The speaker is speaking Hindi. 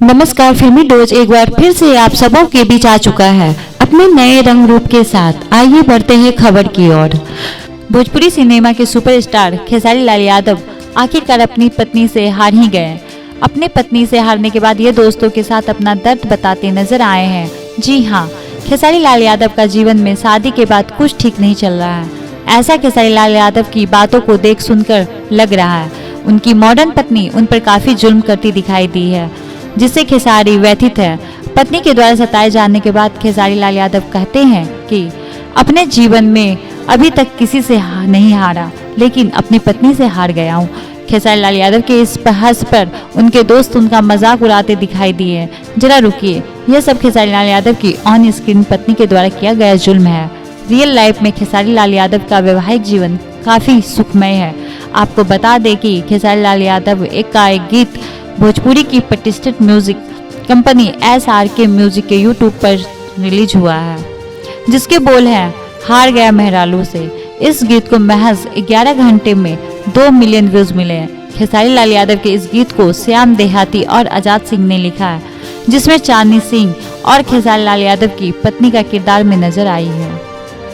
नमस्कार। फिल्मी डोज एक बार फिर से आप सबों के बीच आ चुका है अपने नए रंग रूप के साथ। आइए बढ़ते हैं खबर की ओर। भोजपुरी सिनेमा के सुपरस्टार खेसारी लाल यादव आखिरकार अपनी पत्नी से हार ही गए। अपने पत्नी से हारने के बाद ये दोस्तों के साथ अपना दर्द बताते नजर आए हैं। जी हाँ, खेसारी लाल यादव का जीवन में शादी के बाद कुछ ठीक नहीं चल रहा है। ऐसा खेसारी लाल यादव की बातों को देख सुनकर लग रहा है। उनकी मॉडर्न पत्नी उन पर काफी जुल्म करती दिखाई दी है, जिससे खेसारी व्यथित है। पत्नी के द्वारा सताए जाने के बाद खेसारी लाल यादव कहते हैं कि अपने जीवन में अभी तक किसी से नहीं हारा, लेकिन अपनी पत्नी से हार गया हूँ। खेसारी लाल यादव के इस बहस पर उनके दोस्त उनका मजाक उड़ाते दिखाई दिए। जरा रुकिए, यह सब खेसारी लाल यादव की ऑन स्क्रीन पत्नी के द्वारा किया गया जुल्म है। रियल लाइफ में खेसारी लाल यादव का वैवाहिक जीवन काफी सुखमय है। आपको बता दें कि खेसारी लाल यादव एक गीत भोजपुरी की प्रतिष्ठित म्यूजिक कंपनी SRK म्यूजिक के यूट्यूब पर रिलीज हुआ है, जिसके बोल हैं हार गया मेहरालू से। इस गीत को महज 11 घंटे में 2 मिलियन व्यूज मिले हैं। खेसारी लाल यादव के इस गीत को श्याम देहाती और आजाद सिंह ने लिखा है, जिसमें चांदनी सिंह और खेसारी लाल यादव की पत्नी का किरदार में नजर आई है।